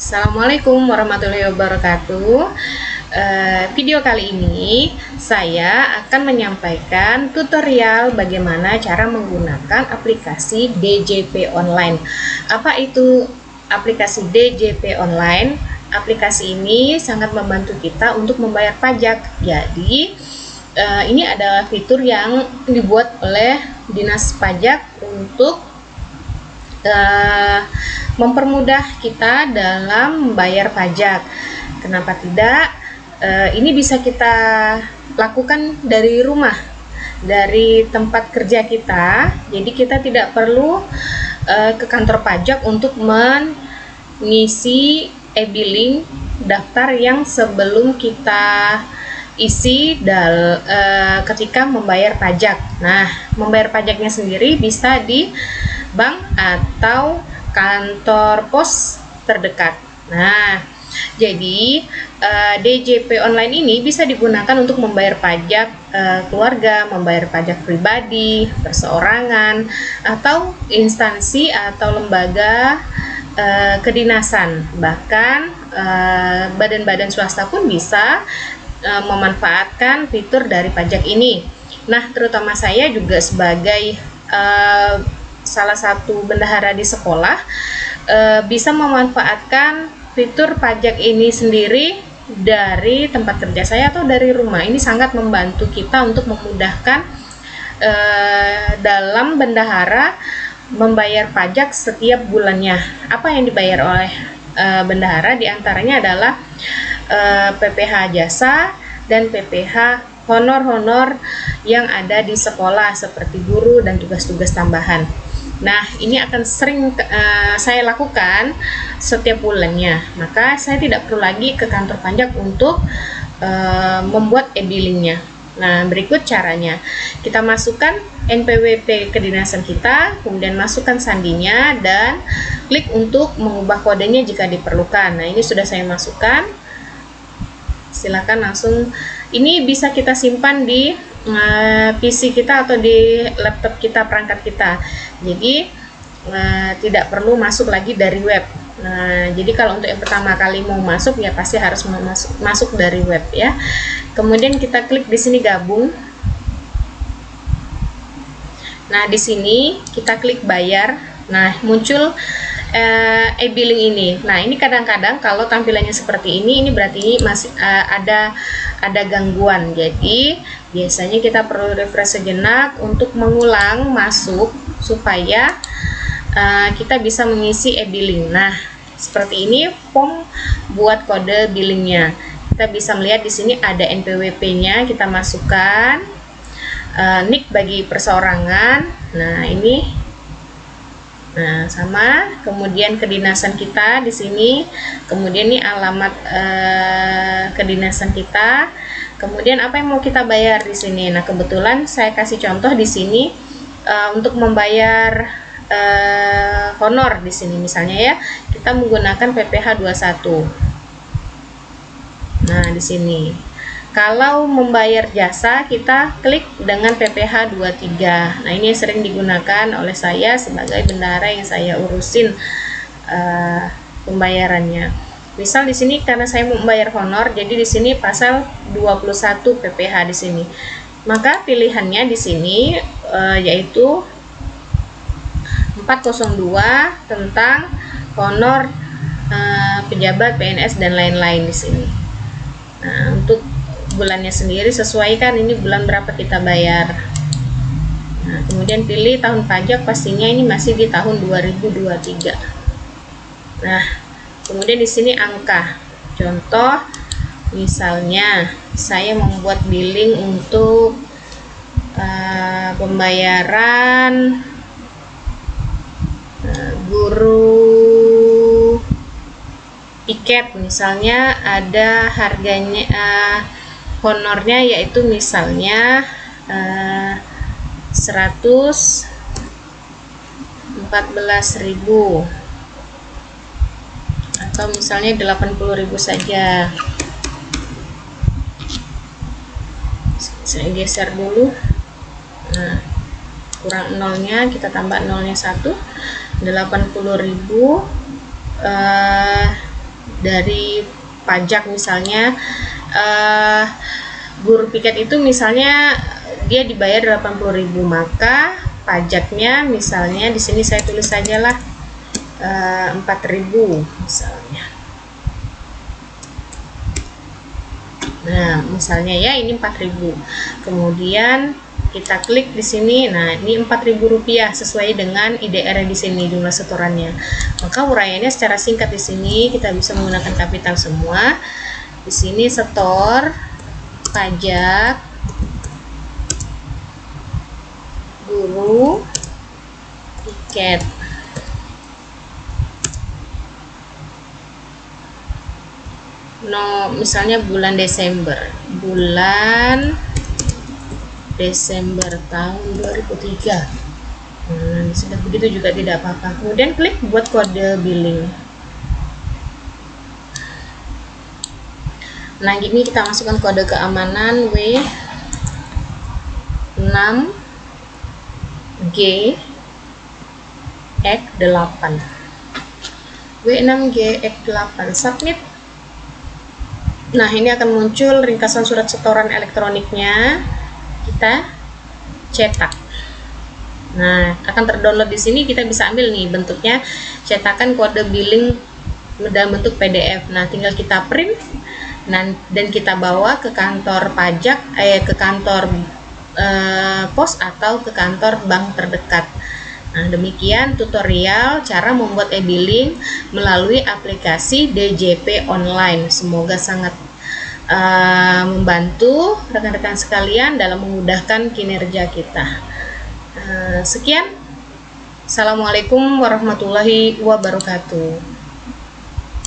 Assalamualaikum warahmatullahi wabarakatuh. Video kali ini saya akan menyampaikan tutorial bagaimana cara menggunakan aplikasi DJP Online. Apa itu aplikasi DJP Online? Aplikasi ini sangat membantu kita untuk membayar pajak. Jadi ini adalah fitur yang dibuat oleh Dinas Pajak untuk mempermudah kita dalam membayar pajak. Kenapa tidak? Ini bisa kita lakukan dari rumah, dari tempat kerja kita. Jadi kita tidak perlu ke kantor pajak untuk mengisi e-billing daftar yang sebelum kita isi ketika membayar pajak. Nah, membayar pajaknya sendiri bisa di bank atau kantor pos terdekat. Nah, jadi DJP Online ini bisa digunakan untuk membayar pajak keluarga, membayar pajak pribadi, perseorangan, atau instansi atau lembaga kedinasan. Bahkan badan-badan swasta pun bisa memanfaatkan fitur dari pajak ini. Nah, terutama saya juga sebagai salah satu bendahara di sekolah bisa memanfaatkan fitur pajak ini sendiri dari tempat kerja saya atau dari rumah. Ini sangat membantu kita untuk memudahkan dalam bendahara membayar pajak setiap bulannya. Apa yang dibayar oleh bendahara diantaranya adalah PPh jasa dan PPh honor-honor yang ada di sekolah seperti guru dan tugas-tugas tambahan. Nah, ini akan sering saya lakukan setiap bulannya. Maka saya tidak perlu lagi ke kantor pajak untuk membuat e-billingnya. Nah, berikut caranya. Kita masukkan NPWP kedinasan kita, kemudian masukkan sandinya dan klik untuk mengubah kodenya jika diperlukan. Nah, ini sudah saya masukkan. Silakan langsung. Ini bisa kita simpan di PC kita atau di laptop kita, perangkat kita. Jadi tidak perlu masuk lagi dari web. Nah, jadi kalau untuk yang pertama kali mau masuk ya pasti harus masuk dari web ya. Kemudian kita klik di sini gabung. Nah, di sini kita klik bayar. Nah, muncul e-billing ini. Nah, ini kadang-kadang kalau tampilannya seperti ini berarti ini masih ada gangguan. Jadi biasanya kita perlu refresh sejenak untuk mengulang masuk supaya kita bisa mengisi e-billing. Nah, seperti ini form buat kode billingnya. Kita bisa melihat di sini ada NPWP-nya, kita masukkan NIK bagi perseorangan. Nah, ini. Nah, sama. Kemudian kedinasan kita di sini. Kemudian ini alamat kedinasan kita. Kemudian apa yang mau kita bayar di sini? Nah, kebetulan saya kasih contoh di sini untuk membayar honor di sini misalnya ya. Kita menggunakan PPh 21. Nah, di sini. Kalau membayar jasa, kita klik dengan PPh 23. Nah, ini yang sering digunakan oleh saya sebagai bendahara yang saya urusin pembayarannya. Misal di sini karena saya mau membayar honor, jadi di sini pasal 21 PPh di sini. Maka pilihannya di sini yaitu 402 tentang honor pejabat, PNS dan lain-lain di sini. Nah, untuk bulannya sendiri sesuaikan ini bulan berapa kita bayar. Nah, kemudian pilih tahun pajak, pastinya ini masih di tahun 2023. Nah, kemudian di sini angka. Contoh misalnya saya membuat billing untuk pembayaran guru tiket, misalnya ada harganya honornya yaitu misalnya 114.000 atau misalnya 80.000 saja. Saya geser dulu. Nah, kurang nolnya, kita tambah nolnya 1, 80.000 dari pajak. Misalnya buruh piket itu misalnya dia dibayar 80.000, maka pajaknya misalnya di sini saya tulis sajalah 4.000 misalnya. Nah, misalnya ya ini 4.000. Kemudian kita klik di sini. Nah, ini Rp4.000 sesuai dengan IDR di sini, jumlah setorannya. Maka uraiannya secara singkat di sini kita bisa menggunakan kapital semua. Di sini setor pajak buruh tiket. No, misalnya bulan Desember tahun 2003. Sudah begitu juga tidak apa-apa. Kemudian klik buat kode billing. Nah, gini kita masukkan kode keamanan W6GX8. W6GX8, submit. Nah, ini akan muncul ringkasan surat setoran elektroniknya. Kita cetak. Nah, akan terdownload di sini. Kita bisa ambil nih bentuknya, cetakan kode billing dalam bentuk PDF. Nah, tinggal kita print dan kita bawa ke kantor pajak, ke kantor pos atau ke kantor bank terdekat. Nah, demikian tutorial cara membuat e-billing melalui aplikasi DJP online. Semoga sangat membantu rekan-rekan sekalian dalam memudahkan kinerja kita. Sekian. Assalamualaikum warahmatullahi wabarakatuh.